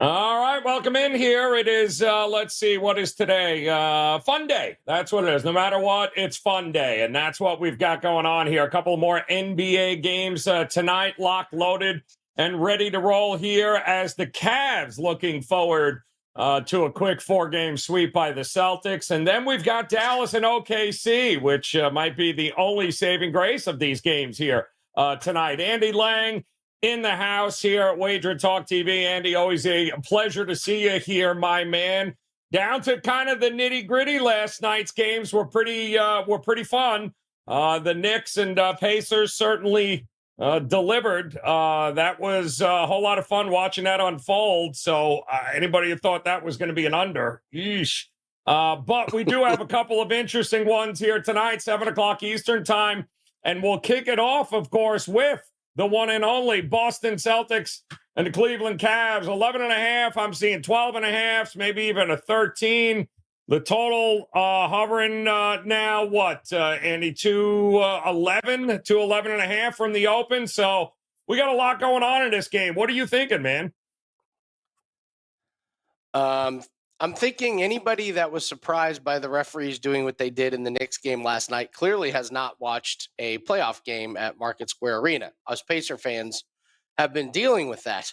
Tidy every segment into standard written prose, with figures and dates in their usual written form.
All right, welcome in here. It is, let's see, what is today? Fun day. That's what it is. No matter what, it's fun day. And that's what we've got going on here. A couple more NBA games tonight, locked, loaded, and ready to roll here as the Cavs looking forward to a quick 4-game sweep by the Celtics. And then we've got Dallas and OKC, which might be the only saving grace of these games here tonight. Andy Lang in the house here at WagerTalk TV. Andy, always a pleasure to see you here, my man. Down to kind of the nitty gritty. Last night's games were pretty fun. The Knicks and Pacers certainly delivered. That was a whole lot of fun watching that unfold. So anybody who thought that was going to be an under, yeesh. But we do have a couple of interesting ones here tonight, 7:00 Eastern time, and we'll kick it off, of course, with the one and only Boston Celtics and the Cleveland Cavs. 11.5. I'm seeing 12.5, maybe even a 13. The total hovering now, Andy, to 11 to 11.5 from the open. So we got a lot going on in this game. What are you thinking, man? I'm thinking anybody that was surprised by the referees doing what they did in the Knicks game last night clearly has not watched a playoff game at Market Square Arena. Us Pacer fans have been dealing with that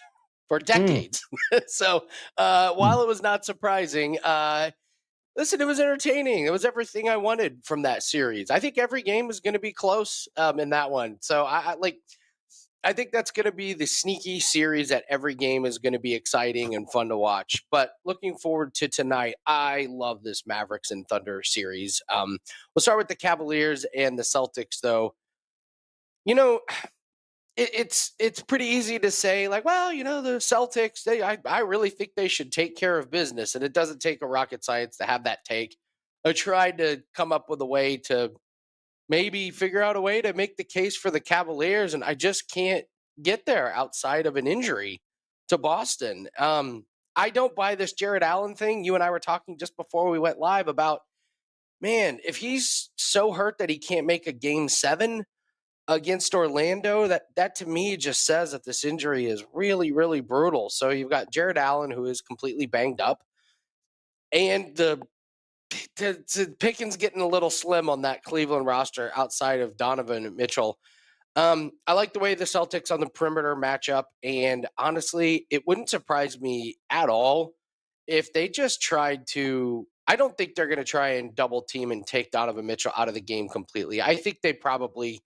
for decades. So while it was not surprising, listen, it was entertaining. It was everything I wanted from that series. I think every game is going to be close in that one. So I think that's going to be the sneaky series that every game is going to be exciting and fun to watch. But looking forward to tonight, I love this Mavericks and Thunder series. We'll start with the Cavaliers and the Celtics, though. You know, it's pretty easy to say, like, well, the Celtics, I really think they should take care of business. And it doesn't take a rocket science to have that take. I tried to come up with a way to maybe figure out a way to make the case for the Cavaliers, and I just can't get there outside of an injury to Boston. I don't buy this Jared Allen thing. You and I were talking just before we went live about, man, if he's so hurt that he can't make a game 7 against Orlando, that to me just says that this injury is really, really brutal. So you've got Jared Allen, who is completely banged up, and the Pickens getting a little slim on that Cleveland roster outside of Donovan Mitchell. I like the way the Celtics on the perimeter match up, and honestly, it wouldn't surprise me at all if they just tried to. I don't think they're going to try and double team and take Donovan Mitchell out of the game completely. I think they probably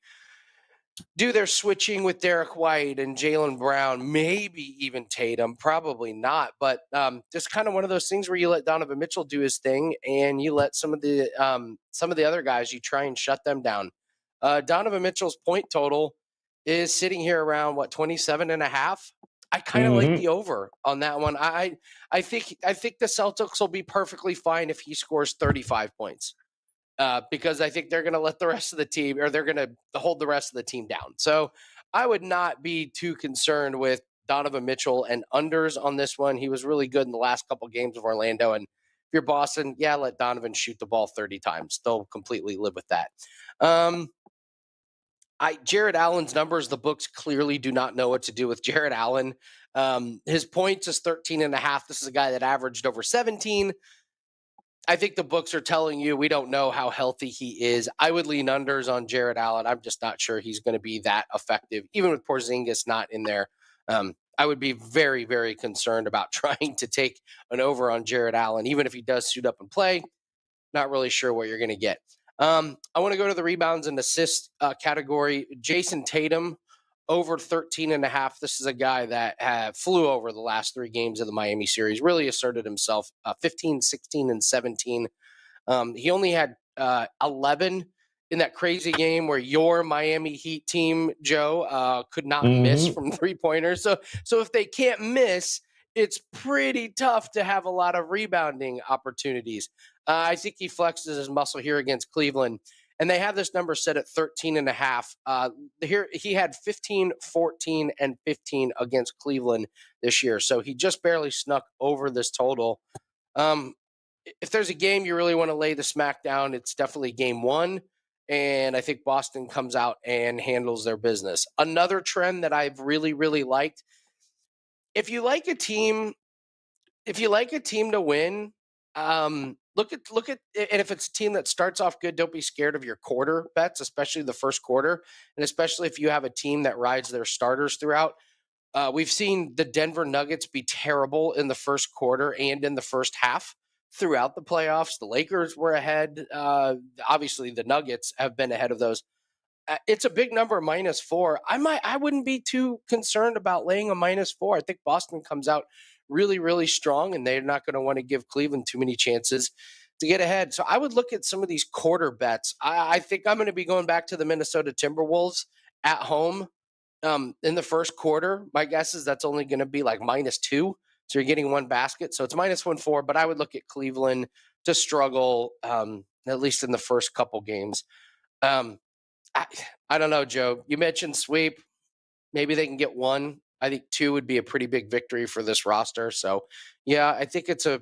do their switching with Derek White and Jaylen Brown, maybe even Tatum, probably not. But just kind of one of those things where you let Donovan Mitchell do his thing, and you let some of the other guys, you try and shut them down. Donovan Mitchell's point total is sitting here around 27.5. I kind of like the over on that one. I think the Celtics will be perfectly fine if he scores 35 points. Because I think they're going to let the rest of the team, or they're going to hold the rest of the team down. So I would not be too concerned with Donovan Mitchell and unders on this one. He was really good in the last couple of games of Orlando. And if you're Boston, let Donovan shoot the ball 30 times. They'll completely live with that. Jared Allen's numbers, the books clearly do not know what to do with Jared Allen. His points is 13.5. This is a guy that averaged over 17. I think the books are telling you we don't know how healthy he is. I would lean unders on Jared Allen. I'm just not sure he's going to be that effective, even with Porzingis not in there. I would be very, very concerned about trying to take an over on Jared Allen, even if he does suit up and play. Not really sure what you're going to get. I want to go to the rebounds and assists category. Jason Tatum, over 13.5. This is a guy that flew over the last 3 games of the Miami series, really asserted himself, 15, 16, and 17. He only had 11 in that crazy game where your Miami Heat team, Joe, could not miss from 3-pointers. So if they can't miss, it's pretty tough to have a lot of rebounding opportunities. I think he flexes his muscle here against Cleveland. And they have this number set at 13.5. Here he had 15, 14, and 15 against Cleveland this year. So he just barely snuck over this total. If there's a game you really want to lay the smack down, it's definitely game 1. And I think Boston comes out and handles their business. Another trend that I've really, really liked, if you like a team if you like a team to win, look at and if it's a team that starts off good, don't be scared of your quarter bets, especially the first quarter, and especially if you have a team that rides their starters throughout. We've seen the Denver Nuggets be terrible in the first quarter and in the first half throughout the playoffs. The Lakers were ahead. Obviously, the Nuggets have been ahead of those. It's a big number, -4. I wouldn't be too concerned about laying a -4. I think Boston comes out really, really strong, and they're not going to want to give Cleveland too many chances to get ahead. So I would look at some of these quarter bets. I think I'm going to be going back to the Minnesota Timberwolves at home in the first quarter. My guess is that's only going to be like -2. So you're getting one basket. So it's -1.4, but I would look at Cleveland to struggle, at least in the first couple games. Um, I don't know, Joe. You mentioned sweep. Maybe they can get one. I think two would be a pretty big victory for this roster. So, yeah, I think it's a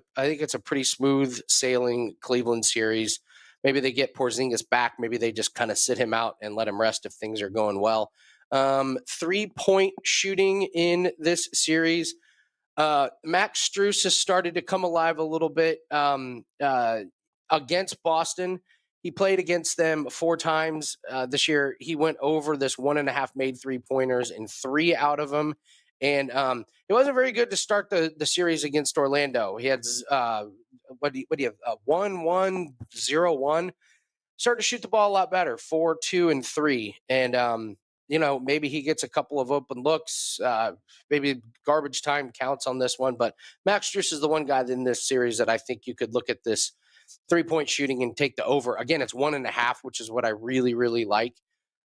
pretty smooth sailing Cleveland series. Maybe they get Porzingis back. Maybe they just kind of sit him out and let him rest if things are going well. 3-point shooting in this series. Max Strus has started to come alive a little bit against Boston. He played against them 4 times this year. He went over this 1.5 made 3-pointers in 3 out of them. And it wasn't very good to start the series against Orlando. He had what do you have? 1-1-0-1. Started to shoot the ball a lot better, 4, 2, and 3. And maybe he gets a couple of open looks. Maybe garbage time counts on this one. But Max Strus is the one guy in this series that I think you could look at this 3-point shooting and take the over. Again, it's 1.5, which is what I really, really like.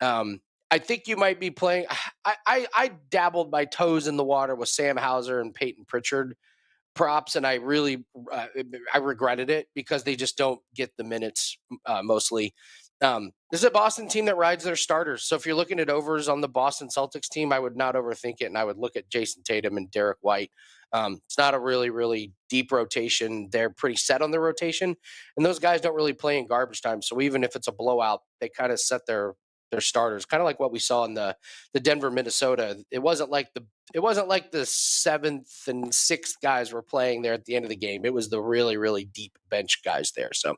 I think you might be playing. I dabbled my toes in the water with Sam Hauser and Peyton Pritchard props, and I really I regretted it because they just don't get the minutes mostly. This is a Boston team that rides their starters. So if you're looking at overs on the Boston Celtics team, I would not overthink it, and I would look at Jason Tatum and Derek White. It's not a really, really deep rotation. They're pretty set on their rotation, and those guys don't really play in garbage time. So even if it's a blowout, they kind of set their starters, kind of like what we saw in the Denver Minnesota. It wasn't like the 7th and 6th guys were playing there at the end of the game. It was the really, really deep bench guys there. So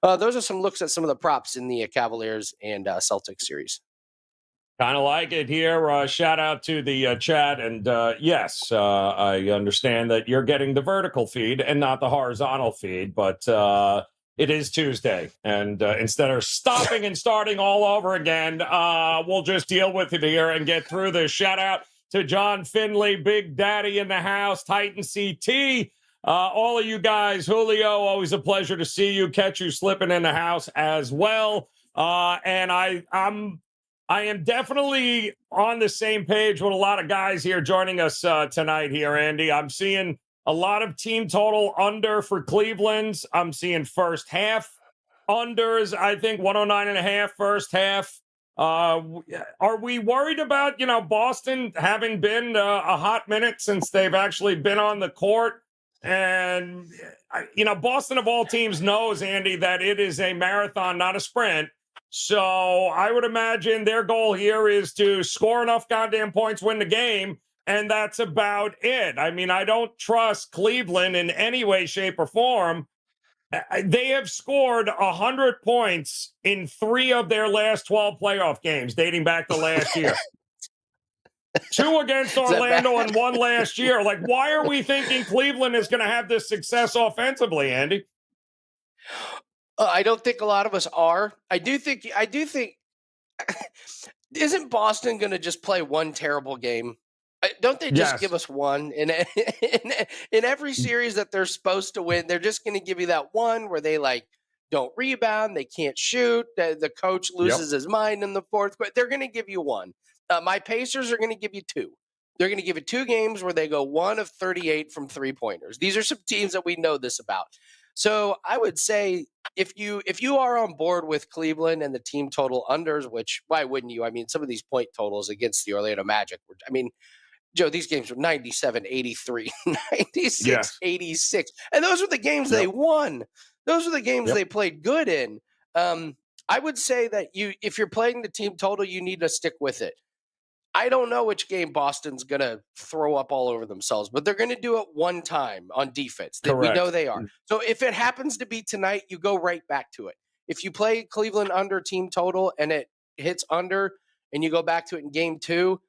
those are some looks at some of the props in the Cavaliers and Celtics series. Kind of like it here. Shout out to the chat. And yes, I understand that you're getting the vertical feed and not the horizontal feed, but it is Tuesday. And instead of stopping and starting all over again, we'll just deal with it here and get through this. Shout out to John Finley, Big Daddy in the house, Titan CT. All of you guys, Julio, always a pleasure to see you, catch you slipping in the house as well. And I am definitely on the same page with a lot of guys here joining us tonight here, Andy. I'm seeing a lot of team total under for Cleveland's. I'm seeing first half unders. I think 109.5 first half. Are we worried about, Boston having been a hot minute since they've actually been on the court? And, Boston of all teams knows, Andy, that it is a marathon, not a sprint. So I would imagine their goal here is to score enough goddamn points, win the game, and that's about it. I mean, I don't trust Cleveland in any way, shape, or form. They have scored 100 points in 3 of their last 12 playoff games dating back to last year. 2 against Orlando and 1 last year. Like, why are we thinking Cleveland is going to have this success offensively, Andy? I don't think a lot of us are. I do think isn't Boston going to just play one terrible game? Don't they just give us one in every series that they're supposed to win? They're just going to give you that one where they don't rebound, they can't shoot, the coach loses his mind in the fourth. But they're going to give you one. My Pacers are going to give you 2. They're going to give you 2 games where they go 1 of 38 from 3-pointers. These are some teams that we know this about. So I would say if you are on board with Cleveland and the team total unders, which why wouldn't you? I mean, some of these point totals against the Orlando Magic were, Joe, these games were 97-83, 96-86. And those were the games they won. Those are the games they played good in. I would say that if you're playing the team total, you need to stick with it. I don't know which game Boston's going to throw up all over themselves, but they're going to do it one time on defense. That we know Correct. they are. So if it happens to be tonight, you go right back to it. If you play Cleveland under team total and it hits under and you go back to it in game 2,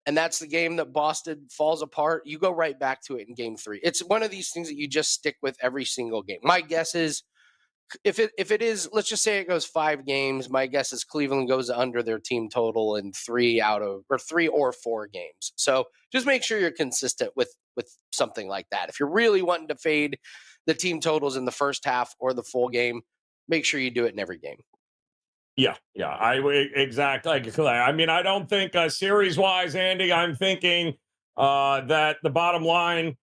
and that's the game that Boston falls apart, you go right back to it in game 3. It's one of these things that you just stick with every single game. My guess is if it is, let's just say it goes 5 games, my guess is Cleveland goes under their team total in 3 or 4 games. So just make sure you're consistent with something like that. If you're really wanting to fade the team totals in the first half or the full game, make sure you do it in every game. Yeah, exactly. I mean, I don't think series-wise, Andy, I'm thinking that the bottom line,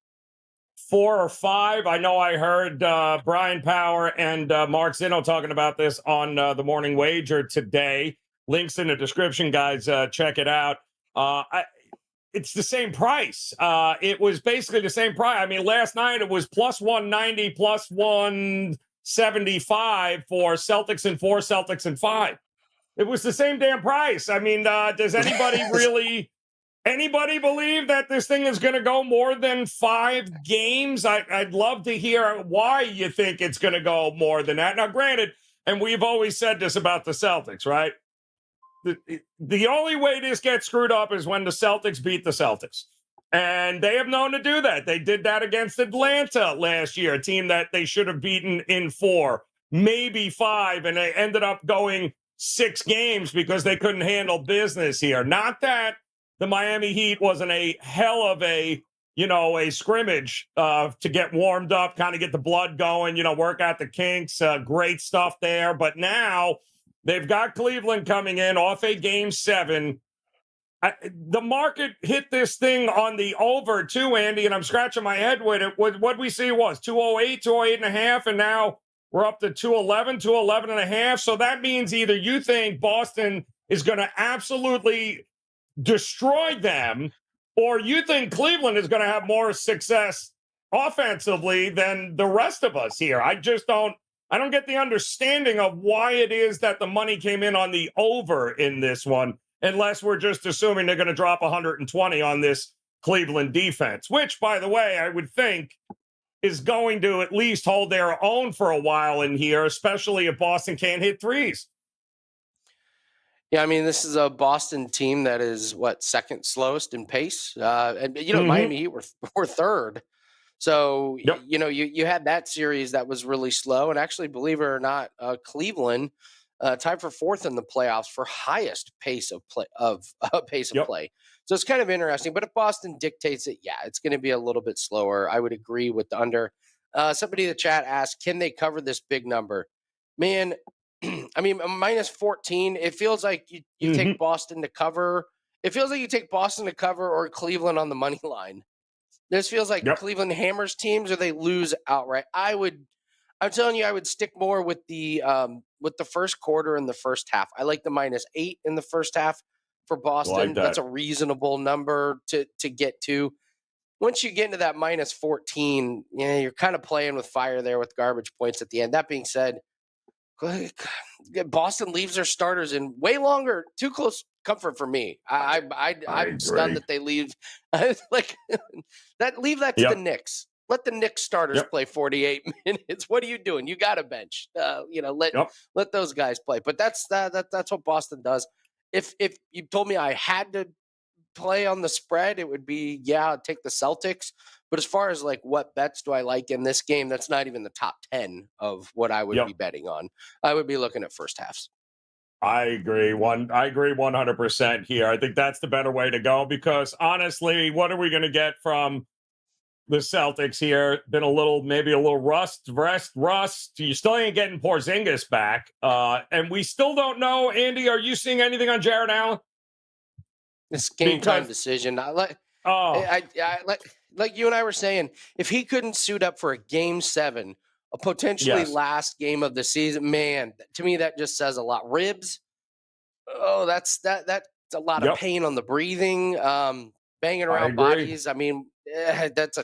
4 or 5. I know I heard Brian Power and Mark Zinno talking about this on the Morning Wager today. Links in the description, guys. Check it out. It's the same price. It was basically the same price. I mean, last night it was plus 190, plus 175 for Celtics and 4, Celtics and 5. It was the same damn price. I mean, does anybody believe that this thing is going to go more than 5 games? I'd love to hear why you think it's going to go more than that. Now, granted, and we've always said this about the Celtics, right? The only way this gets screwed up is when the Celtics beat the Celtics. And they have known to do that. They did that against Atlanta last year, a team that they should have beaten in 4, maybe 5, and they ended up going 6 games because they couldn't handle business here. Not that the Miami Heat wasn't a hell of a scrimmage to get warmed up, kind of get the blood going, work out the kinks, great stuff there. But now they've got Cleveland coming in off a game 7. The market hit this thing on the over too, Andy, and I'm scratching my head with it. What we see was 208, 208 and a half, and now we're up to 211, 211 and a half. So that means either you think Boston is going to absolutely destroy them, or you think Cleveland is going to have more success offensively than the rest of us here. I don't get the understanding of why it is that the money came in on the over in this one, unless we're just assuming they're going to drop 120 on this Cleveland defense, which, by the way, I would think is going to at least hold their own for a while in here, especially if Boston can't hit threes. Yeah, I mean, this is a Boston team that is second slowest in pace, and Miami Heat were third. So Yep. You had that series that was really slow, and actually, believe it or not, Cleveland tied for 4th in the playoffs for highest pace of play play. So it's kind of interesting. But if Boston dictates it, yeah, it's going to be a little bit slower. I would agree with the under. Somebody in the chat asked, can they cover this big number? Man, I mean, minus 14, it feels like you take Boston to cover. It feels like you take Boston to cover or Cleveland on the money line. This feels like Cleveland hammers teams or they lose outright. I'm telling you, I would stick more with the first quarter and the first half. I like the -8 in the first half for Boston. Like that. That's a reasonable number to get to. Once you get into that -14, you're kind of playing with fire there with garbage points at the end. That being said, Boston leaves their starters in way longer, too close comfort for me. I'm stunned that they leave like that. Leave that to the Knicks. Let the Knicks starters play 48 minutes. What are you doing? You got a bench. Let those guys play. But that's what Boston does. If you told me I had to play on the spread, it would be I'd take the Celtics. But as far as like what bets do I like in this game, that's not even the top 10 of what I would be betting on. I would be looking at first halves. I agree 100% here. I think that's the better way to go because honestly, what are we going to get from the Celtics here? Been maybe a little rust. You still ain't getting Porzingis back. And we still don't know, Andy, are you seeing anything on Jared Allen? This game time decision. Like you and I were saying, if he couldn't suit up for a game 7, a potentially last game of the season, man, to me that just says a lot. Ribs, that's a lot of pain on the breathing, banging around bodies. I mean, that's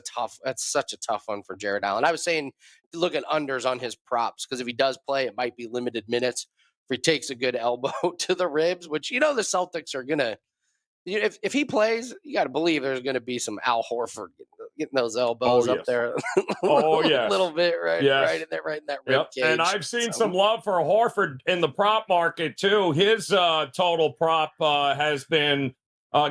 such a tough one for Jared Allen. I was saying look at unders on his props because if he does play, it might be limited minutes. If he takes a good elbow to the ribs, which the Celtics are gonna if he plays, you got to believe there's going to be some Al Horford getting those elbows up yes. there Oh, a yes. little bit, right Yes. in that rib cage. And I've seen some love for Horford in the prop market, too. His total prop has been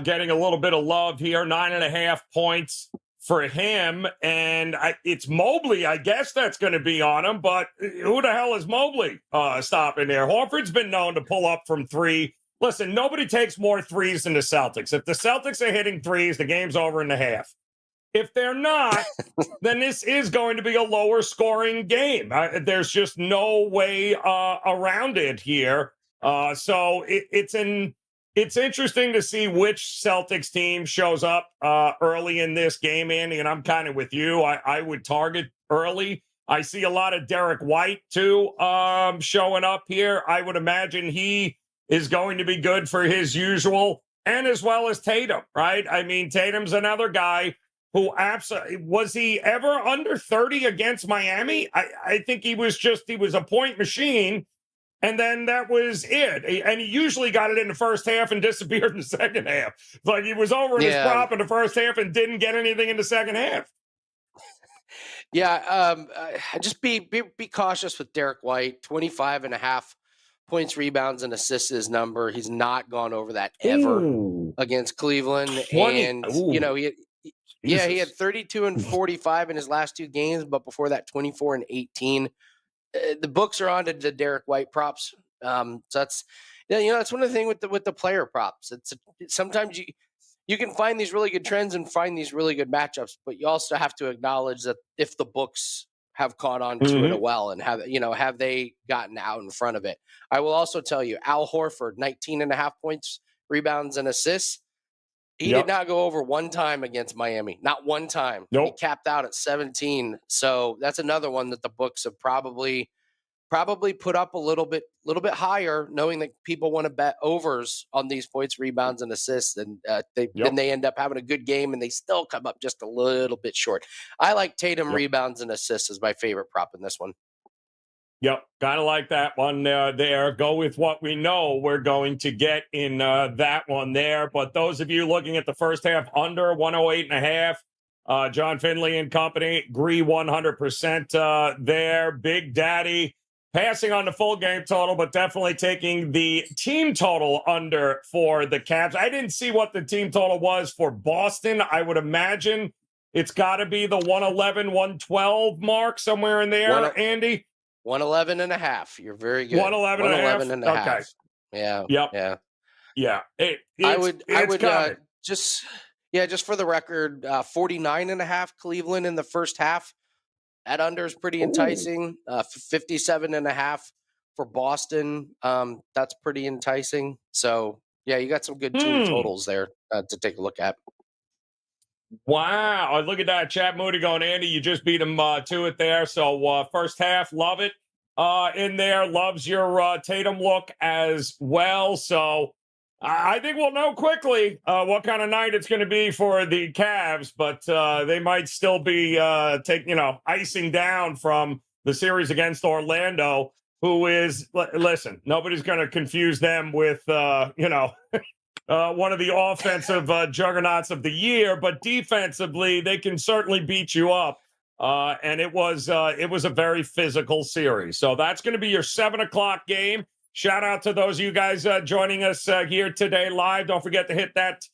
getting a little bit of love here, 9.5 points for him. And it's Mobley, I guess that's going to be on him. But who the hell is Mobley stopping there? Horford's been known to pull up from three. Listen, nobody takes more threes than the Celtics. If the Celtics are hitting threes, the game's over in the half. If they're not, then this is going to be a lower scoring game. There's just no way around it here. So it's interesting to see which Celtics team shows up early in this game, Andy, and I'm kind of with you. I would target early. I see a lot of Derek White, too, showing up here. I would imagine he is going to be good for his usual, and as well as Tatum, right? I mean, Tatum's another guy who absolutely, was he ever under 30 against Miami? I think he was a point machine, and then that was it. And he usually got it in the first half and disappeared in the second half. Like he was over in his prop in the first half and didn't get anything in the second half. Yeah, just be cautious with Derek White. 25.5 points, rebounds, and assists his number. He's not gone over that ever against Cleveland. 20, and, he had 32 and 45 in his last two games, but before that, 24 and 18. The books are on to the Derek White props. So that's one of the things with the player props. Sometimes you can find these really good trends and find these really good matchups, but you also have to acknowledge that if the books have caught on to it well and have they gotten out in front of it. I will also tell you, Al Horford, 19.5 points, rebounds, and assists. He did not go over one time against Miami. Not one time. Nope. He capped out at 17. So that's another one that the books have probably put up a little bit higher, knowing that people want to bet overs on these points, rebounds, and assists. And then they end up having a good game and they still come up just a little bit short. I like Tatum rebounds and assists as my favorite prop in this one. Yep, kind of like that one there. Go with what we know we're going to get in that one there. But those of you looking at the first half under 108.5, John Finley and company agree 100% there. Big Daddy passing on the full game total, but definitely taking the team total under for the Cavs. I didn't see what the team total was for Boston. I would imagine it's got to be the 111, 112 mark somewhere in there, Andy. 111.5. You're very good. 111.5. Okay. Yeah. Yep. Yeah. I would just for the record, 49.5 Cleveland in the first half. That under is pretty enticing. 57.5 for Boston. That's pretty enticing. So yeah, you got some good team totals there to take a look at. Wow. Look at that. Chad Moody going, Andy, you just beat him to it there. So first half, love it in there. Loves your Tatum look as well. So I think we'll know quickly what kind of night it's going to be for the Cavs, but they might still be icing down from the series against Orlando, who is, listen, nobody's going to confuse them with, one of the offensive juggernauts of the year, but defensively, they can certainly beat you up. And it was a very physical series. So that's going to be your 7:00 game. Shout out to those of you guys joining us here today live. Don't forget to hit that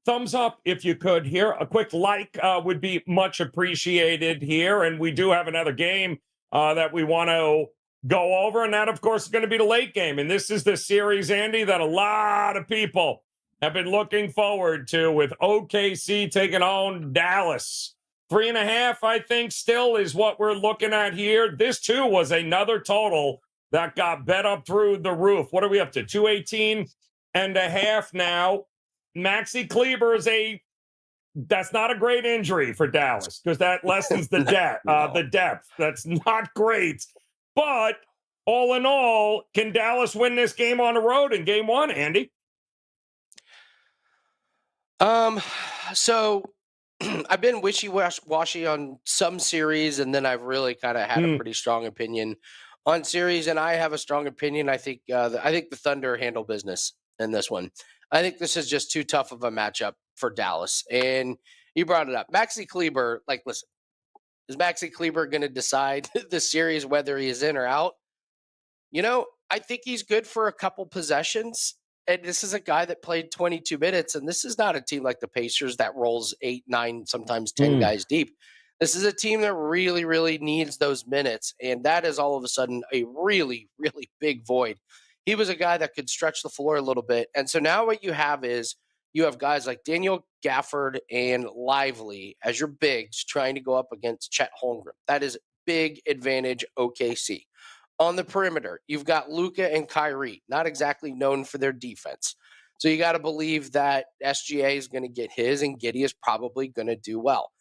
thumbs up if you could here. A quick like would be much appreciated here. And we do have another game that we want to go over. And that, of course, is going to be the late game. And this is the series, Andy, that a lot of people have been looking forward to, with OKC taking on Dallas. 3.5, I think, still is what we're looking at here. This, too, was another total that got bet up through the roof. What are we up to? 218.5 now. Maxi Kleber is that's not a great injury for Dallas, because that lessens the depth. That's not great. But all in all, can Dallas win this game on the road in game one, Andy? So I've been wishy-washy on some series, and then I've really kind of had a pretty strong opinion on series, and I have a strong opinion. I think the Thunder handle business in this one. I think this is just too tough of a matchup for Dallas. And you brought it up. Maxi Kleber, like, listen, is Maxi Kleber going to decide the series whether he is in or out? I think he's good for a couple possessions. And this is a guy that played 22 minutes. And this is not a team like the Pacers that rolls 8, 9, sometimes 10 guys deep. This is a team that really, really needs those minutes. And that is all of a sudden a really, really big void. He was a guy that could stretch the floor a little bit. And so now what you have is you have guys like Daniel Gafford and Lively as your bigs trying to go up against Chet Holmgren. That is big advantage OKC. On the perimeter, you've got Luka and Kyrie, not exactly known for their defense. So you got to believe that SGA is going to get his, and Giddey is probably going to do well.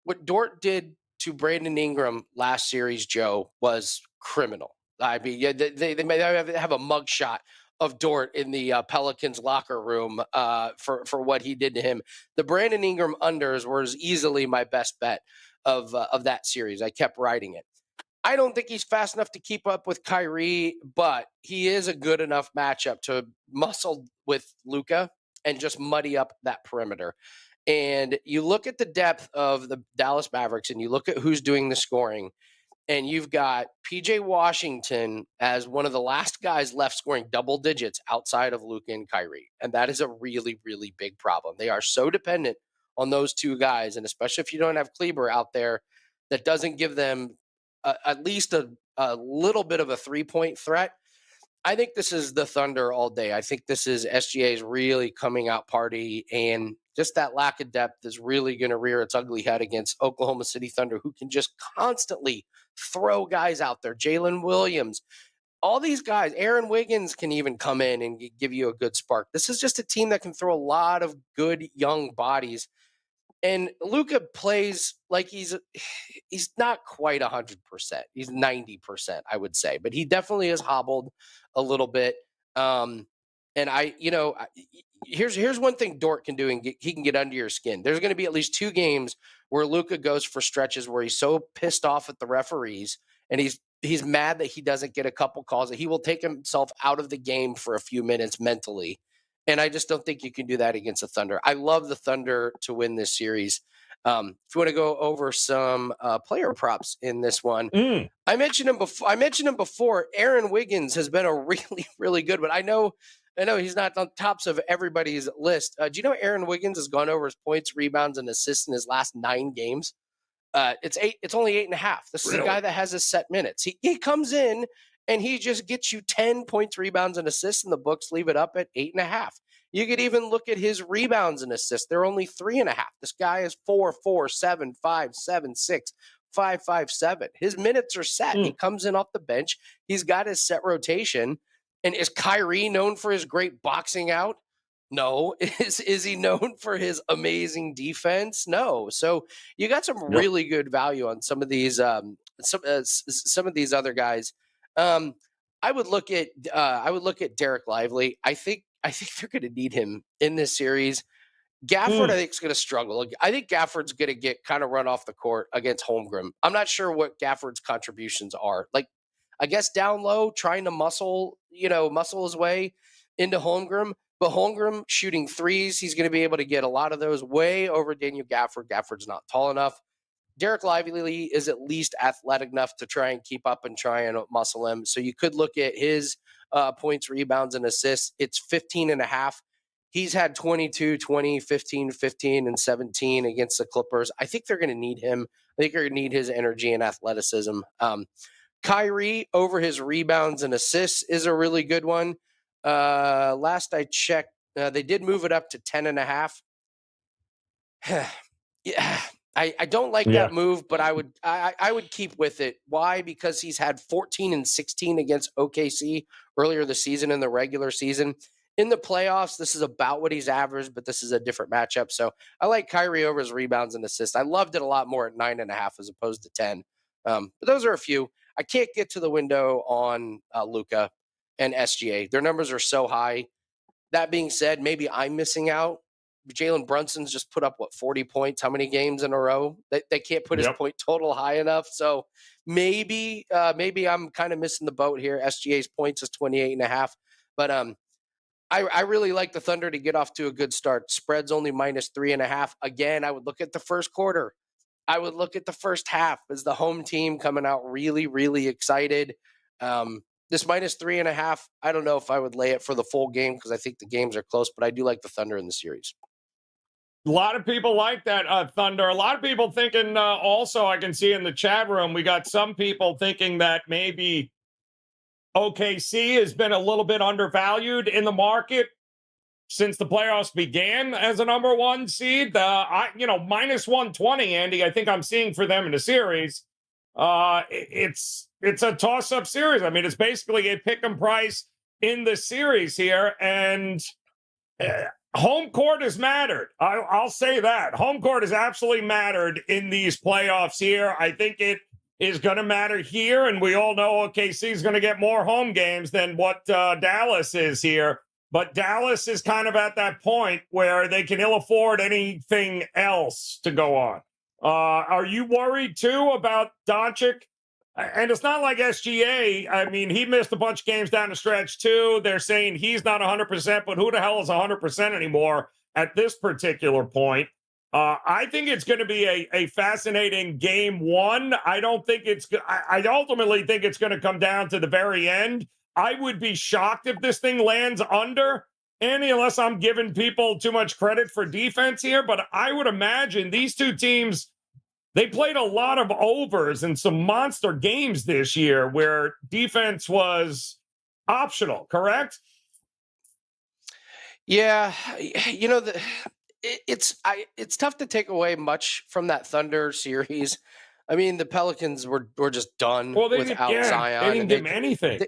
What Dort did to Brandon Ingram last series, Joe, was criminal. I mean, yeah, they may have a mugshot of Dort in the Pelicans locker room for what he did to him. The Brandon Ingram unders was easily my best bet of that series. I kept riding it. I don't think he's fast enough to keep up with Kyrie, but he is a good enough matchup to muscle with Luka and just muddy up that perimeter. And you look at the depth of the Dallas Mavericks and you look at who's doing the scoring, and you've got PJ Washington as one of the last guys left scoring double digits outside of Luka and Kyrie. And that is a really, really big problem. They are so dependent on those two guys. And especially if you don't have Kleber out there, that doesn't give them at least a little bit of a 3-point threat. I think this is the Thunder all day. I think this is SGA's really coming out party, and just that lack of depth is really going to rear its ugly head against Oklahoma City Thunder, who can just constantly throw guys out there. Jalen Williams, all these guys, Aaron Wiggins can even come in and give you a good spark. This is just a team that can throw a lot of good young bodies. And Luka plays like he's not quite 100%. He's 90%, I would say, but he definitely is hobbled a little bit. And here's one thing Dort can do, and he can get under your skin. There's going to be at least 2 games where Luka goes for stretches where he's so pissed off at the referees and he's mad that he doesn't get a couple calls that he will take himself out of the game for a few minutes mentally. And I just don't think you can do that against the Thunder. I love the Thunder to win this series. If you want to go over some player props in this one, I mentioned him before. Aaron Wiggins has been a really, really good one. I know he's not on tops of everybody's list. Do you know Aaron Wiggins has gone over his points, rebounds, and assists in his last 9 games? It's only 8.5. This is a guy that has his set minutes. He comes in and he just gets you 10 points, rebounds, and assists, and the books leave it up at 8.5. You could even look at his rebounds and assists. They're only 3.5. This guy is 4, 4, 7, 5, 7, 6, 5, 5, 7. His minutes are set. He comes in off the bench. He's got his set rotation. And is Kyrie known for his great boxing out? No. Is he known for his amazing defense? No. So you got some really good value on some of these some of these other guys. I would look at Derek Lively. I think they're going to need him in this series. Gafford, I think, is going to struggle. I think Gafford's going to get kind of run off the court against Holmgren. I'm not sure what Gafford's contributions are. Like, I guess down low, trying to muscle his way into Holmgren. But Holmgren shooting threes, he's going to be able to get a lot of those way over Daniel Gafford. Gafford's not tall enough. Derek Lively is at least athletic enough to try and keep up and try and muscle him. So you could look at his points, rebounds, and assists. It's 15.5. He's had 22, 20, 15, 15, and 17 against the Clippers. I think they're going to need him. I think they're going to need his energy and athleticism. Kyrie over his rebounds and assists is a really good one. Last I checked, they did move it up to 10.5. Yeah. I don't like that move, but I would keep with it. Why? Because he's had 14 and 16 against OKC earlier this season in the regular season. In the playoffs, this is about what he's averaged, but this is a different matchup. So I like Kyrie over his rebounds and assists. I loved it a lot more at 9.5 as opposed to 10. But those are a few. I can't get to the window on Luka and SGA. Their numbers are so high. That being said, maybe I'm missing out. Jalen Brunson's just put up 40 points? How many games in a row? They can't put his point total high enough. So maybe I'm kind of missing the boat here. SGA's points is 28.5. But I really like the Thunder to get off to a good start. Spread's only -3.5. Again, I would look at the first quarter. I would look at the first half as the home team coming out really, really excited. This -3.5, I don't know if I would lay it for the full game because I think the games are close, but I do like the Thunder in the series. A lot of people like that Thunder. A lot of people thinking also, I can see in the chat room, we got some people thinking that maybe OKC has been a little bit undervalued in the market since the playoffs began as a number one seed. -120, Andy, I think I'm seeing for them in the series. It's a toss-up series. I mean, it's basically a pick 'em price in the series here, and home court has mattered. I'll say that. Home court has absolutely mattered in these playoffs here. I think it is going to matter here, and we all know OKC is going to get more home games than what Dallas is here. But Dallas is kind of at that point where they can ill afford anything else to go on. Are you worried, too, about Doncic? And it's not like SGA. I mean, he missed a bunch of games down the stretch, too. They're saying he's not 100%, but who the hell is 100% anymore at this particular point? I think it's going to be a fascinating game one. I ultimately think it's going to come down to the very end. I would be shocked if this thing lands under, Andy, unless I'm giving people too much credit for defense here. But I would imagine these two teams, they played a lot of overs in some monster games this year where defense was optional, correct? Yeah, it's tough to take away much from that Thunder series. I mean, the Pelicans were just done without Zion. They didn't give him anything.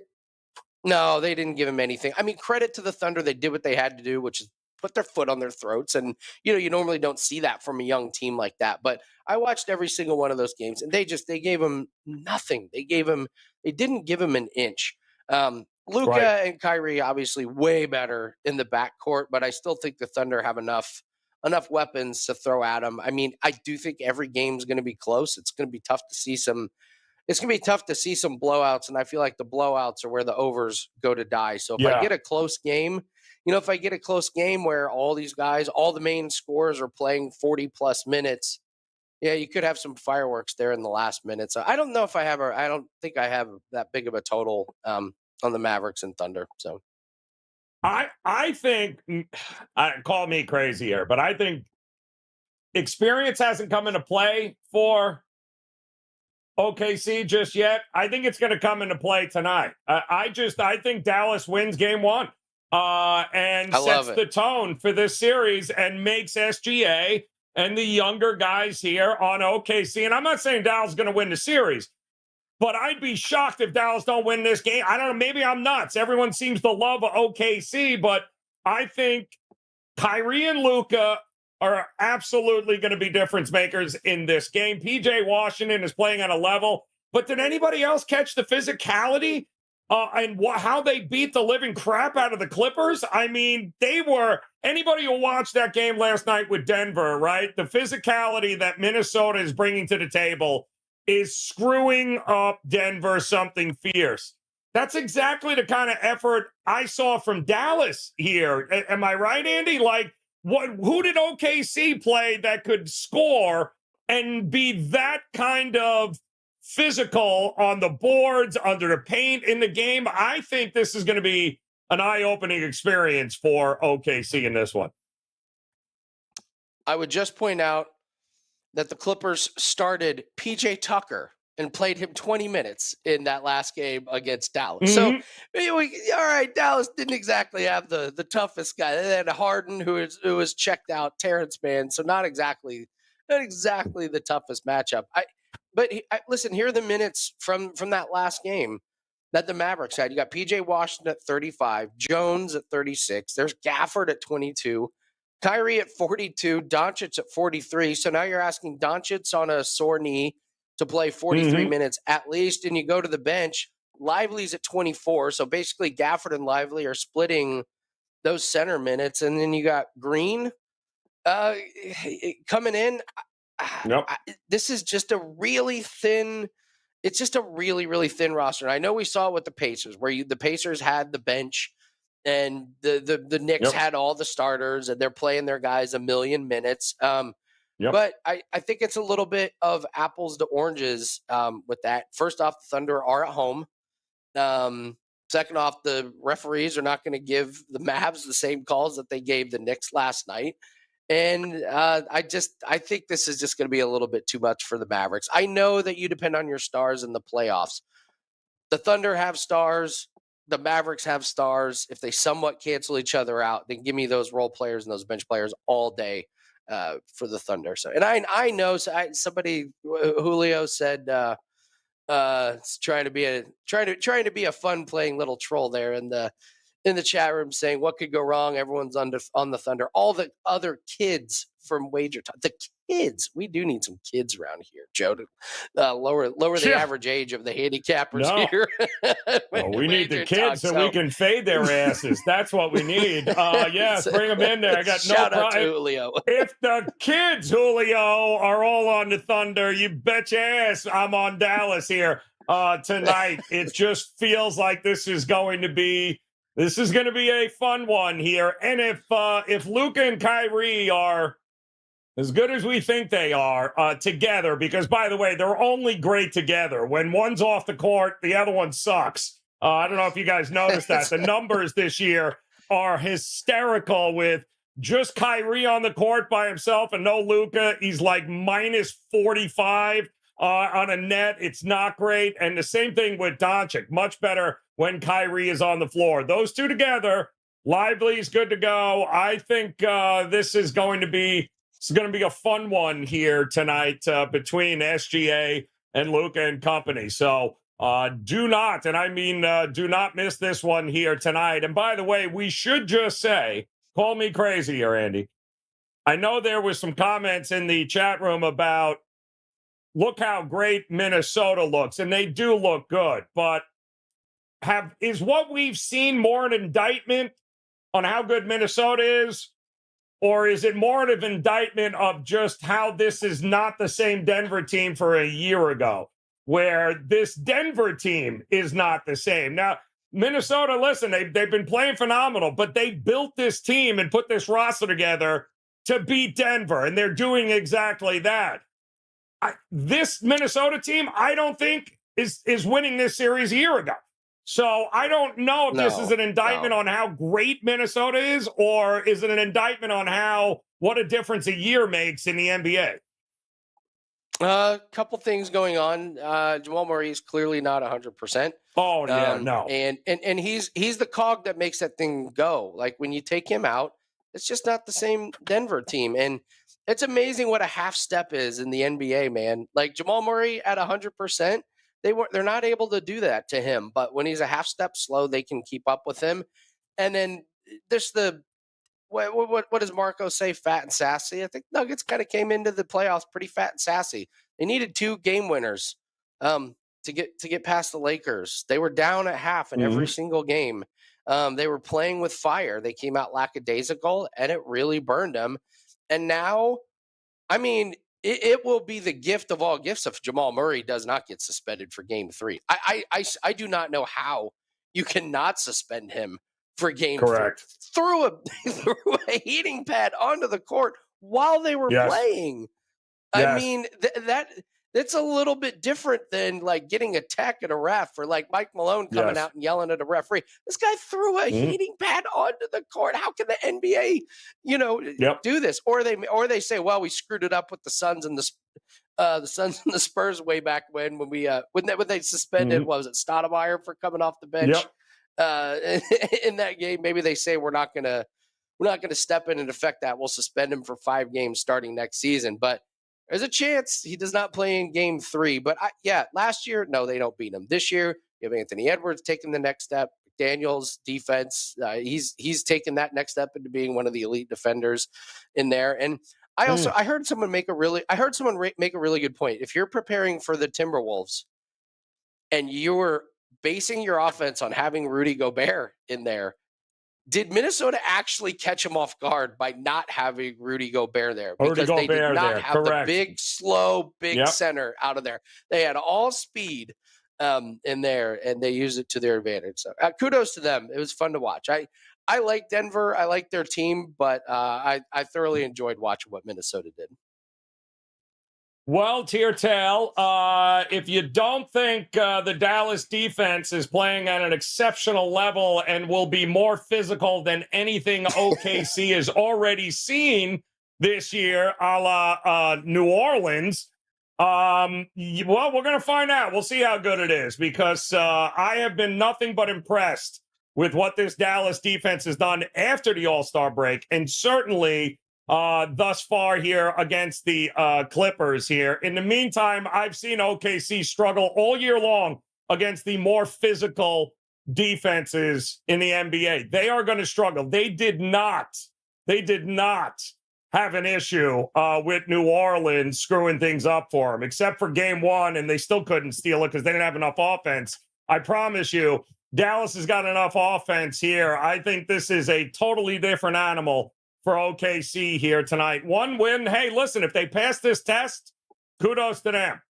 No, they didn't give him anything. I mean, credit to the Thunder. They did what they had to do, which is put their foot on their throats. And, you normally don't see that from a young team like that. But I watched every single one of those games, and they gave him nothing. They didn't give him an inch. Luka and Kyrie, obviously way better in the backcourt, but I still think the Thunder have enough weapons to throw at them. I mean, I do think every game's going to be close. It's going to be tough to see some blowouts, and I feel like the blowouts are where the overs go to die. So if I get a close game, where all these guys, all the main scorers are playing 40-plus minutes, you could have some fireworks there in the last minute. So I don't know if I don't think I have that big of a total on the Mavericks and Thunder. So I think, call me crazy here, but I think experience hasn't come into play for OKC just yet. I think it's going to come into play tonight. I think Dallas wins game one and sets the tone for this series and makes SGA and the younger guys here on OKC. And I'm not saying Dallas is going to win the series, but I'd be shocked if Dallas don't win this game. I don't know. Maybe I'm nuts. Everyone seems to love OKC, but I think Kyrie and Luka are absolutely going to be difference makers in this game. PJ Washington is playing on a level, but did anybody else catch the physicality and how they beat the living crap out of the Clippers? I mean, anybody who watched that game last night with Denver, right? The physicality that Minnesota is bringing to the table is screwing up Denver something fierce. That's exactly the kind of effort I saw from Dallas here. Am I right, Andy? Who did OKC play that could score and be that kind of physical on the boards, under the paint, in the game? I think this is going to be an eye-opening experience for OKC in this one. I would just point out that the Clippers started PJ Tucker and played him 20 minutes in that last game against Dallas. Mm-hmm. So, all right, Dallas didn't exactly have the toughest guy. They had Harden, who was checked out, Terrence Mann, so not exactly the toughest matchup. Listen, here are the minutes from that last game that the Mavericks had. You got PJ Washington at 35, Jones at 36. There's Gafford at 22. Kyrie at 42, Doncic at 43. So now you're asking Doncic on a sore knee to play 43 minutes at least, and you go to the bench. Lively's at 24, so basically Gafford and Lively are splitting those center minutes, and then you got Green coming in. Yep. This is just a really thin. It's just a really, really thin roster. And I know we saw it with the Pacers, where the Pacers had the bench and the Knicks Yep. had all the starters, and they're playing their guys a million minutes. Yep. But I think it's a little bit of apples to oranges with that. First off, the Thunder are at home. Second off, the referees are not going to give the Mavs the same calls that they gave the Knicks last night. And I think this is just going to be a little bit too much for the Mavericks. I know that you depend on your stars in the playoffs. The Thunder have stars. The Mavericks have stars. If they somewhat cancel each other out, then give me those role players and those bench players all day for the Thunder. So, and I know somebody, Julio said, it's trying to be a fun playing little troll there in the chat room, saying what could go wrong. Everyone's on the Thunder. All the other kids from WagerTalk, the kids. We do need some kids around here, Joe, to lower the average age of the handicappers here. Well, we need the kids so we can fade their asses. That's what we need. Yes, bring them in there. I got no problem. Julio. If the kids, Julio, are all on the Thunder, you bet your ass I'm on Dallas here tonight. It just feels like this is going to be a fun one here. And if Luka and Kyrie are as good as we think they are together, because, by the way, they're only great together. When one's off the court, the other one sucks. I don't know if you guys noticed that. The numbers this year are hysterical with just Kyrie on the court by himself and no Luka. He's like minus 45 on a net. It's not great. And the same thing with Doncic. Much better when Kyrie is on the floor. Those two together, Lively's good to go. I think this is going to be a fun one here tonight between SGA and Luka and company. So do not miss this one here tonight. And by the way, we should just say, call me crazy here, Andy. I know there was some comments in the chat room about look how great Minnesota looks, and they do look good, but is what we've seen more an indictment on how good Minnesota is? Or is it more of an indictment of just how this is not the same Denver team for a year ago, where this Denver team is not the same? Now, Minnesota, listen, they've been playing phenomenal, but they built this team and put this roster together to beat Denver, and they're doing exactly that. This Minnesota team, I don't think, is winning this series a year ago. So I don't know if this is an indictment on how great Minnesota is, or is it an indictment on what a difference a year makes in the NBA? A couple things going on. Jamal Murray is clearly not 100%. Oh yeah, no. And he's the cog that makes that thing go. Like when you take him out, it's just not the same Denver team. And it's amazing what a half step is in the NBA, man. Like Jamal Murray at 100%. They're not able to do that to him, but when he's a half step slow, they can keep up with him. And then there's what does Marco say? Fat and sassy. I think Nuggets kind of came into the playoffs pretty fat and sassy. They needed 2 game winners to get past the Lakers. They were down at half in every single game. They were playing with fire. They came out lackadaisical, and it really burned them. And now, I mean, it will be the gift of all gifts if Jamal Murray does not get suspended for game 3. I do not know how you cannot suspend him for game 3. Threw a heating pad onto the court while they were playing. Yes. I mean, that's a little bit different than like getting a tech at a ref, or like Mike Malone coming out and yelling at a referee. This guy threw a heating pad onto the court. How can the NBA, do this? Or they say, well, we screwed it up with the Suns and the Spurs way back when they suspended, what was it, Stoudemire for coming off the bench in that game. Maybe they say we're not gonna step in and affect that. We'll suspend him for 5 games starting next season, but there's a chance he does not play in game 3. But last year, no, they don't beat him. This year, you have Anthony Edwards taking the next step. Daniels defense, he's taken that next step into being one of the elite defenders in there. And I heard someone make a really good point. If you're preparing for the Timberwolves and you're basing your offense on having Rudy Gobert in there, did Minnesota actually catch him off guard by not having Rudy Gobert there? Because they did not have the big, slow, center out of there. They had all speed in there, and they used it to their advantage. So kudos to them. It was fun to watch. I like Denver. I like their team, but I thoroughly enjoyed watching what Minnesota did. Well, to your tale, if you don't think the Dallas defense is playing at an exceptional level and will be more physical than anything OKC has already seen this year, a la New Orleans, well, we're going to find out. We'll see how good it is because I have been nothing but impressed with what this Dallas defense has done after the All-Star break, and certainly thus far here against the Clippers here. In the meantime, I've seen OKC struggle all year long against the more physical defenses in the NBA. They are going to struggle. They did not have an issue with New Orleans screwing things up for them, except for game one, and they still couldn't steal it because they didn't have enough offense. I promise you, Dallas has got enough offense here. I think this is a totally different animal for OKC here tonight. One win. Hey, listen, if they pass this test, kudos to them.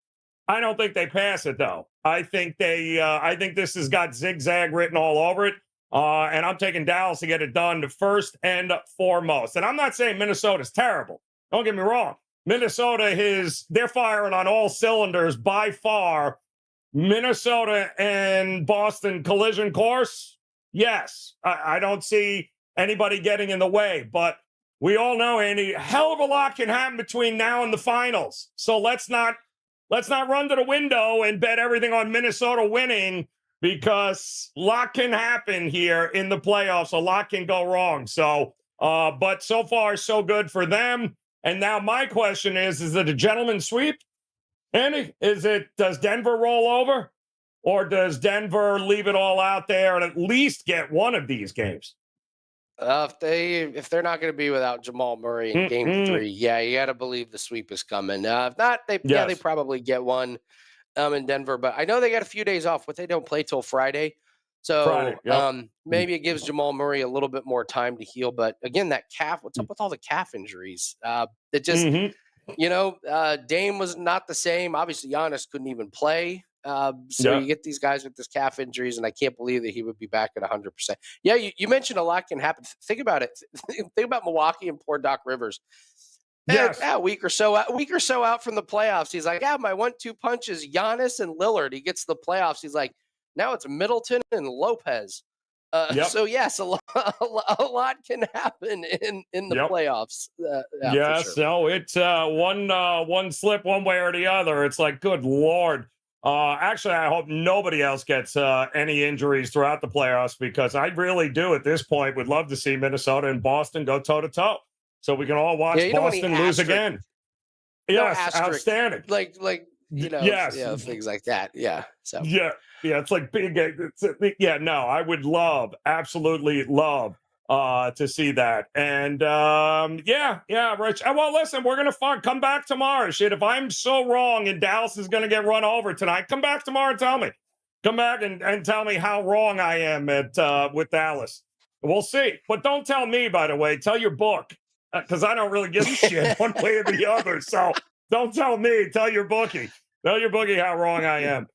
I don't think they pass it, though. I think this has got zigzag written all over it. And I'm taking Dallas to get it done first and foremost. And I'm not saying Minnesota's terrible. Don't get me wrong. Minnesota they're firing on all cylinders by far. Minnesota and Boston collision course? Yes. I don't see anybody getting in the way, but we all know, Andy, a hell of a lot can happen between now and the finals. So let's not run to the window and bet everything on Minnesota winning, because a lot can happen here in the playoffs. A lot can go wrong. So, but so far, so good for them. And now my question is it a gentleman's sweep? Andy, does Denver roll over, or does Denver leave it all out there and at least get one of these games? If they're not going to be without Jamal Murray in Game 3, yeah, you got to believe the sweep is coming. If not, they probably get one in Denver. But I know they got a few days off, but they don't play till Friday. So maybe it gives Jamal Murray a little bit more time to heal. But again, that calf, what's up with all the calf injuries? That just, Dame was not the same. Obviously, Giannis couldn't even play. You get these guys with this calf injuries, and I can't believe that he would be back at 100%. Yeah, you mentioned a lot can happen. Think about it. Think about Milwaukee and poor Doc Rivers. Yes. A week or so out from the playoffs, he's like, my 1-2 punch is Giannis and Lillard. He gets to the playoffs. He's like, now it's Middleton and Lopez. So yes, a lot can happen in the playoffs. Yes, sure. No, it's one slip one way or the other. It's like, good Lord. Actually, I hope nobody else gets any injuries throughout the playoffs, because I really do at this point would love to see Minnesota and Boston go toe-to-toe so we can all watch Boston lose again. Yes, outstanding. Like yes. Things like that. Yeah. So yeah, it's like big. I would absolutely love to see that. And Rich. Well, listen, we're gonna come back tomorrow. Shit, if I'm so wrong and Dallas is gonna get run over tonight, come back tomorrow and tell me. Come back and tell me how wrong I am with Dallas. We'll see. But don't tell me, by the way. Tell your book, because I don't really give a shit one way or the other. So don't tell me. Tell your bookie. Tell your bookie how wrong I am.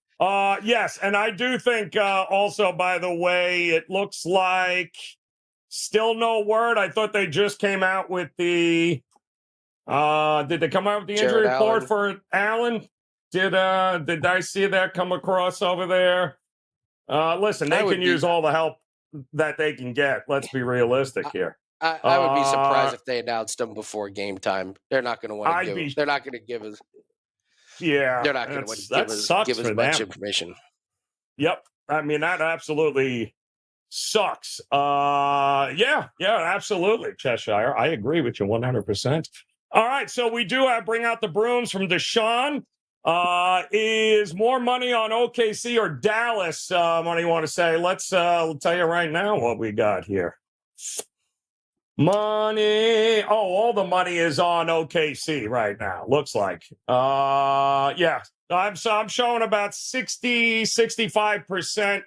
Yes, and I do think also, by the way, it looks like still no word. I thought they just came out with the did they come out with the injury report for Allen? Did I see that come across over there? Listen, they can use all the help that they can get. Let's be realistic here. I would be surprised if they announced them before game time. They're not going to want to give. They're not going to give us. Yeah, they're not going to give us much information. Yep, I mean that absolutely sucks. Yeah, absolutely, Cheshire. I agree with you 100%. All right, so we do bring out the brooms from Deshaun. Is more money on OKC or Dallas? What do you want to say? Let's tell you right now what we got here. Money. Oh, all the money is on OKC right now. Looks like. Yeah. I'm showing about 65%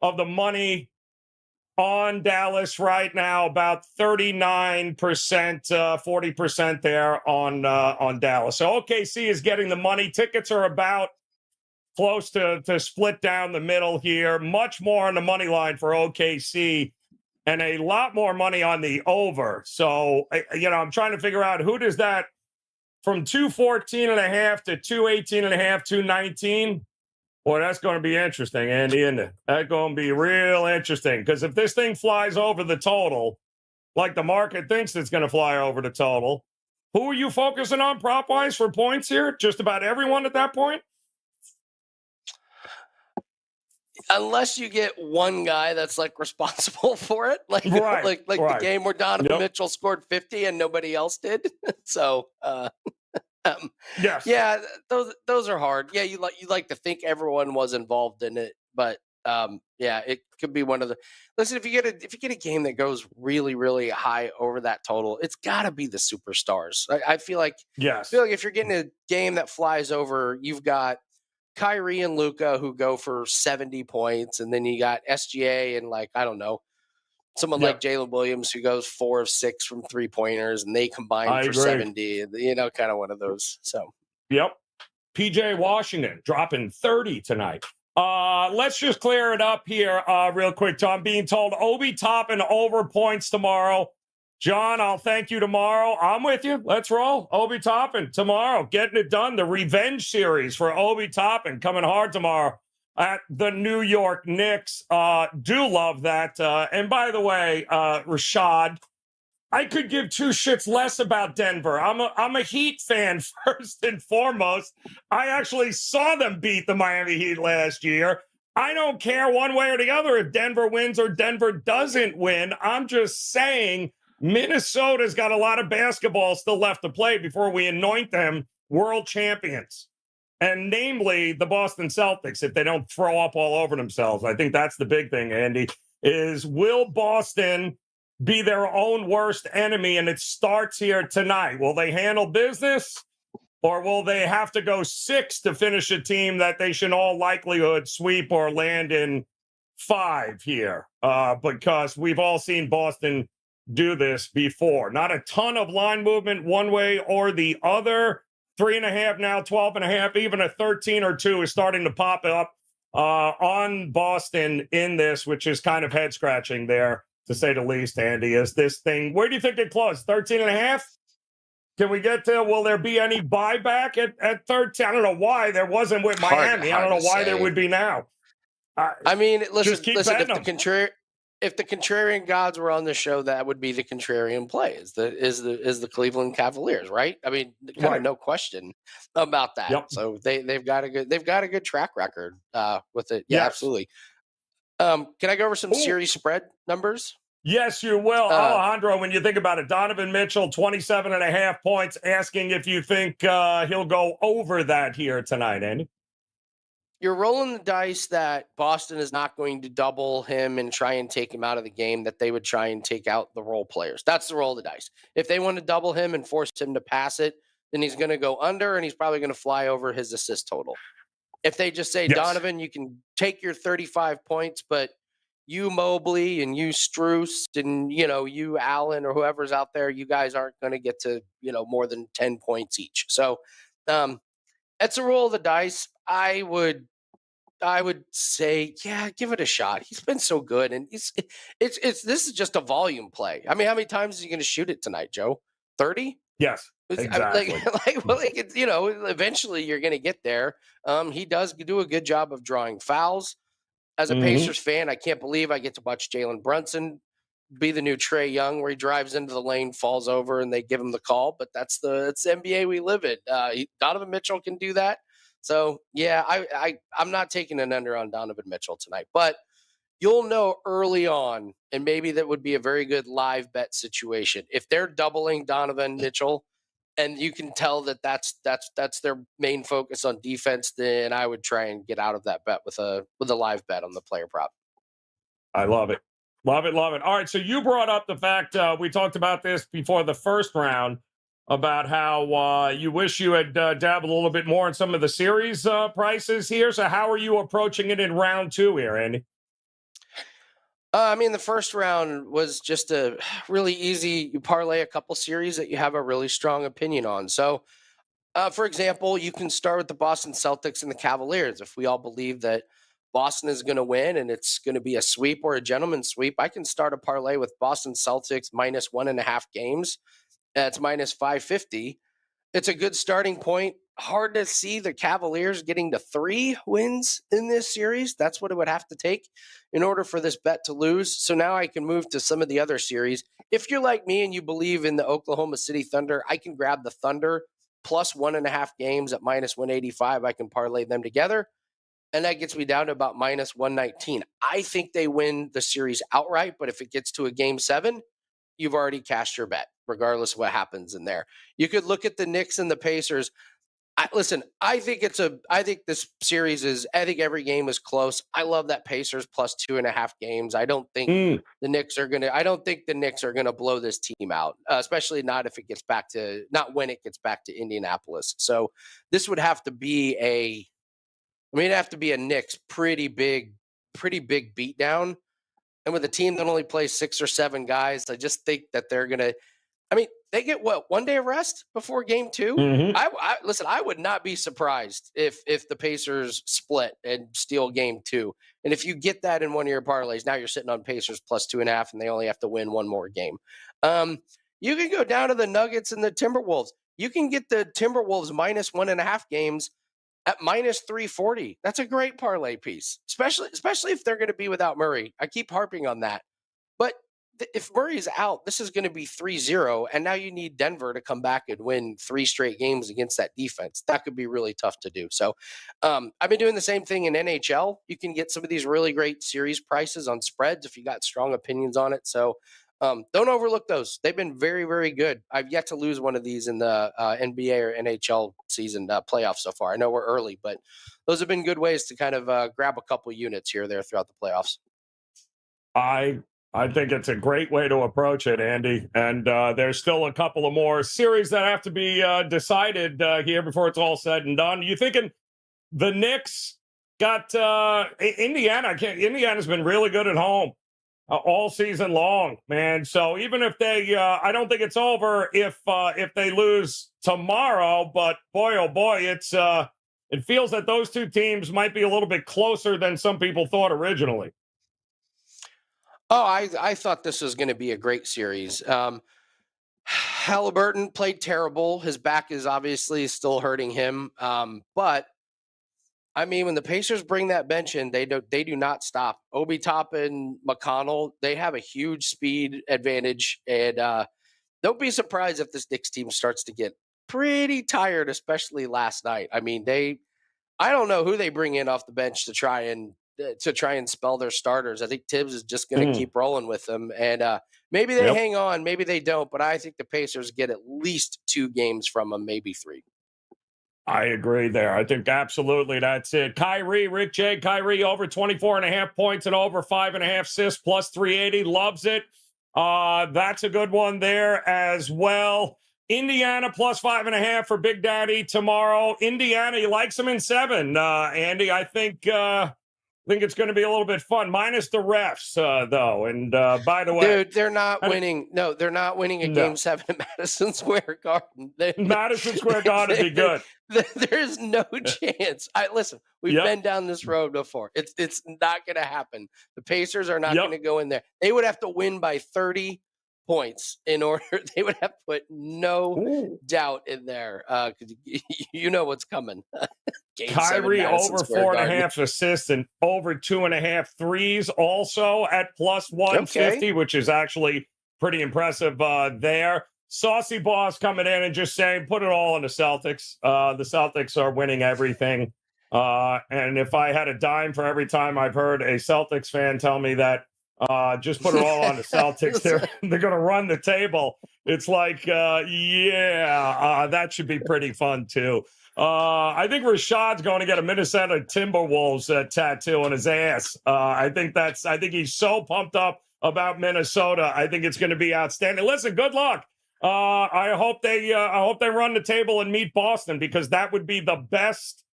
of the money on Dallas right now. About 39%, 40% there on Dallas. So OKC is getting the money. Tickets are about close to split down the middle here. Much more on the money line for OKC and a lot more money on the over. So, I'm trying to figure out who does that from 214.5 to 218.5, 219. Boy, that's going to be interesting, Andy, isn't it? That's going to be real interesting because if this thing flies over the total, like the market thinks it's going to fly over the total, who are you focusing on prop-wise for points here? Just about everyone at that point? Unless you get one guy that's like responsible for it, like Right, like right. the game where Donovan Mitchell scored 50 and nobody else did. So Yes. yeah, those are hard. Yeah, you like to think everyone was involved in it, but yeah, it could be one of the. Listen, if you get a game that goes really really high over that total, it's got to be the superstars. I feel like Yes. if you're getting a game that flies over, you've got Kyrie and Luca who go for 70 points, and then you got SGA and I don't know, someone like Jalen Williams who goes 4 of 6 from 3-pointers, and they combine for 70. Kind of one of those. So yep. PJ Washington dropping 30 tonight. Let's just clear it up here real quick, Tom. Being told Obi Toppin over points tomorrow. John, I'll thank you tomorrow. I'm with you. Let's roll. Obi Toppin tomorrow. Getting it done. The revenge series for Obi Toppin coming hard tomorrow at the New York Knicks. Do love that. And by the way, Rashad, I could give two shits less about Denver. I'm a Heat fan first and foremost. I actually saw them beat the Miami Heat last year. I don't care one way or the other if Denver wins or Denver doesn't win. I'm just saying Minnesota's got a lot of basketball still left to play before we anoint them world champions. And namely the Boston Celtics, if they don't throw up all over themselves. I think that's the big thing, Andy, is will Boston be their own worst enemy? And it starts here tonight. Will they handle business, or will they have to go 6 to finish a team that they should all likelihood sweep or land in 5 here? Because we've all seen Boston do this before. Not a ton of line movement one way or the other. 3.5 now, 12.5, even a 13 or 2 is starting to pop up on Boston in this, which is kind of head scratching there, to say the least. Andy, is this thing, where do you think it closed? 13.5? Can we get to, will there be any buyback at 13? I don't know why there wasn't with Miami. I don't know why there would be now. I mean, listen, if the contrarian gods were on the show, that would be the contrarian play is the Cleveland Cavaliers, right? I mean, kind of no question about that. Yep. So they've got a good track record with it. Yeah, absolutely. Can I go over some series spread numbers? Yes, you will. Alejandro, when you think about it, Donovan Mitchell, 27.5 points, asking if you think he'll go over that here tonight, Andy. You're rolling the dice that Boston is not going to double him and try and take him out of the game, that they would try and take out the role players. That's the roll of the dice. If they want to double him and force him to pass it, then he's going to go under, and he's probably going to fly over his assist total. If they just say, Donovan, you can take your 35 points, but you Mobley and you Strus and, you Allen or whoever's out there, you guys aren't going to get to, more than 10 points each. So that's a roll of the dice. I would say, yeah, give it a shot. He's been so good, and this is just a volume play. I mean, how many times is he going to shoot it tonight, Joe? 30? Yes, exactly. Eventually you're going to get there. He does do a good job of drawing fouls. As a Pacers fan, I can't believe I get to watch Jalen Brunson be the new Trae Young, where he drives into the lane, falls over, and they give him the call. But it's the NBA we live in. Donovan Mitchell can do that. So, yeah, I'm not taking an under on Donovan Mitchell tonight. But you'll know early on, and maybe that would be a very good live bet situation. If they're doubling Donovan Mitchell, and you can tell that that's their main focus on defense, then I would try and get out of that bet with a live bet on the player prop. I love it. Love it, love it. All right, so you brought up the fact, we talked about this before the first round, about how you wish you had dabbled a little bit more in some of the series prices here. So how are you approaching it in round 2 here, Andy? I mean, the first round was just a really easy. You parlay a couple series that you have a really strong opinion on. So, for example, you can start with the Boston Celtics and the Cavaliers. If we all believe that Boston is going to win and it's going to be a sweep or a gentleman's sweep, I can start a parlay with Boston Celtics minus 1.5 games. That's minus 550. It's a good starting point. Hard to see the Cavaliers getting to 3 wins in this series. That's what it would have to take in order for this bet to lose. So now I can move to some of the other series. If you're like me and you believe in the Oklahoma City Thunder, I can grab the Thunder plus 1.5 games at minus 185. I can parlay them together. And that gets me down to about minus 119. I think they win the series outright, but if it gets to a game 7, you've already cashed your bet, regardless of what happens in there. You could look at the Knicks and the Pacers. I think this series I think every game is close. I love that Pacers plus 2.5 games. I don't think the Knicks are gonna blow this team out, especially not when it gets back to Indianapolis. So this would have to be it'd have to be a Knicks pretty big beatdown. And with a team that only plays 6 or 7 guys, I just think that they're going to they get 1 day of rest before game 2. Mm-hmm. I would not be surprised if the Pacers split and steal game 2. And if you get that in one of your parlays, now you're sitting on Pacers plus 2.5 and they only have to win one more game. You can go down to the Nuggets and the Timberwolves. You can get the Timberwolves minus 1.5 games at minus 340. That's a great parlay piece, especially if they're going to be without Murray. I keep harping on that. But if Murray's out, this is going to be 3-0, and now you need Denver to come back and win 3 straight games against that defense. That could be really tough to do. So I've been doing the same thing in NHL. You can get some of these really great series prices on spreads if you got strong opinions on it. So don't overlook those. They've been very, very good. I've yet to lose one of these in the NBA or NHL season playoffs so far. I know we're early, but those have been good ways to kind of grab a couple units here or there throughout the playoffs. I think it's a great way to approach it, Andy. And there's still a couple of more series that have to be decided here before it's all said and done. You thinking the Knicks got Indiana? Indiana's been really good at home all season long, man. So even if they, I don't think it's over if they lose tomorrow. But boy, oh boy, it feels that those two teams might be a little bit closer than some people thought originally. Oh, I thought this was going to be a great series. Halliburton played terrible. His back is obviously still hurting him. But I mean, when the Pacers bring that bench in, they do not stop. Obi Toppin, McConnell, they have a huge speed advantage. And don't be surprised if this Knicks team starts to get pretty tired, especially last night. I mean, I don't know who they bring in off the bench to try and spell their starters. I think Tibbs is just going to keep rolling with them. And maybe they hang on, maybe they don't. But I think the Pacers get at least 2 games from them, maybe 3. I agree there. I think absolutely that's it. Kyrie over 24.5 points and over 5.5 assists plus 380. Loves it. That's a good one there as well. Indiana plus 5.5 for Big Daddy tomorrow. Indiana, he likes them in 7. Andy, I think it's going to be a little bit fun, minus the refs, though. And by the way, dude, they're not winning. No, they're not winning a game 7 at Madison Square Garden. Madison Square Garden would be good. There's no chance. Listen, we've been down this road before. It's not going to happen. The Pacers are not going to go in there. They would have to win by 30 points in order. They would have put no doubt in there because you know what's coming. Kyrie over 4.5 assists and over 2.5 threes also at plus 150, which is actually pretty impressive there. Saucy Boss coming in and just saying, put it all on the Celtics. The Celtics are winning everything. And if I had a dime for every time I've heard a Celtics fan tell me that, just put it all on the Celtics. They're going to run the table. It's like, that should be pretty fun too. I think Rashad's going to get a Minnesota Timberwolves tattoo on his ass. I think he's so pumped up about Minnesota. I think it's going to be outstanding. Listen, good luck. I hope they run the table and meet Boston, because that would be the best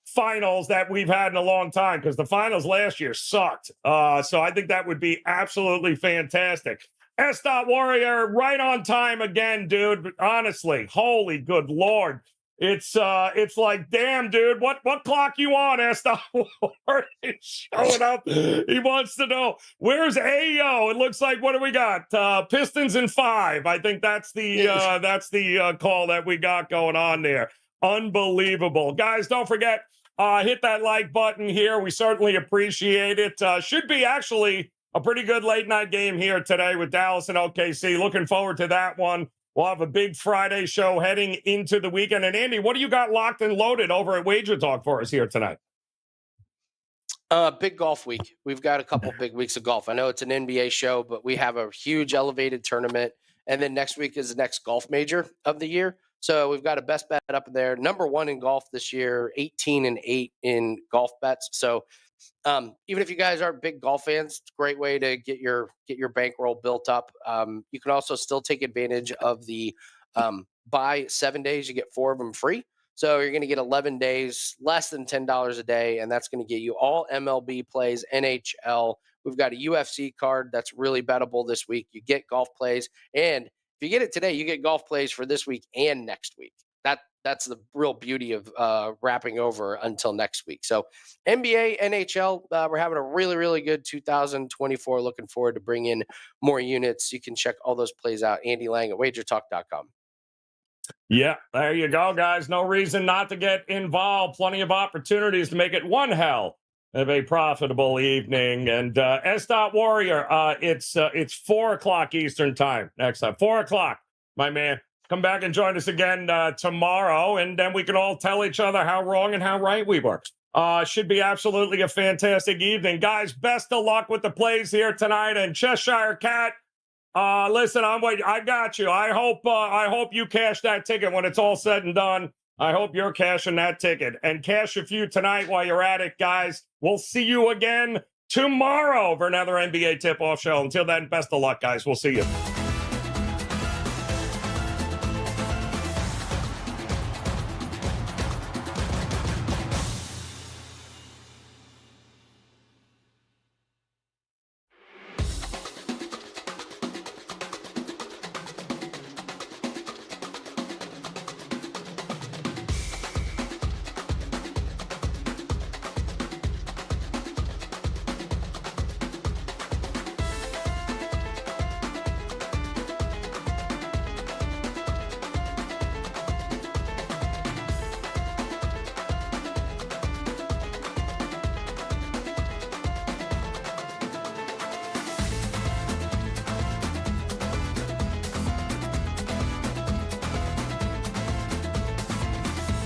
finals that we've had in a long time, because the finals last year sucked. So I think that would be absolutely fantastic. S. Warrior, right on time again, dude. Honestly, holy good Lord. It's like, damn, dude, what clock you on? Asked Ward. He's showing up. He wants to know, where's Ayo? It looks like, what do we got? Pistons in 5. I think that's the call that we got going on there. Unbelievable. Guys, don't forget, hit that like button here. We certainly appreciate it. Should be actually a pretty good late night game here today with Dallas and OKC. Looking forward to that one. We'll have a big Friday show heading into the weekend. And Andy, what do you got locked and loaded over at WagerTalk for us here tonight? Big golf week. We've got a couple big weeks of golf. I know it's an NBA show, but we have a huge elevated tournament. And then next week is the next golf major of the year. So we've got a best bet up there. Number 1 in golf this year, 18-8 in golf bets. So even if you guys aren't big golf fans, it's a great way to get your bankroll built up. You can also still take advantage of the buy 7 days, you get 4 of them free. So you're going to get 11 days, less than $10 a day, and that's going to get you all MLB plays, NHL. We've got a UFC card that's really bettable this week. You get golf plays, and if you get it today, you get golf plays for this week and next week. That's the real beauty of wrapping over until next week. So NBA, NHL, we're having a really, really good 2024. Looking forward to bring in more units. You can check all those plays out. Andy Lang at WagerTalk.com. Yeah, there you go, guys. No reason not to get involved. Plenty of opportunities to make it one hell of a profitable evening. And S.Warrior, it's 4 o'clock Eastern time next time. 4 o'clock, my man. Come back and join us again tomorrow, and then we can all tell each other how wrong and how right we were. Should be absolutely a fantastic evening. Guys, best of luck with the plays here tonight. And Cheshire Cat, listen, I'm waiting. I got you. I hope you cash that ticket when it's all said and done. I hope you're cashing that ticket. And cash a few tonight while you're at it, guys. We'll see you again tomorrow for another NBA tip-off show. Until then, best of luck, guys. We'll see you.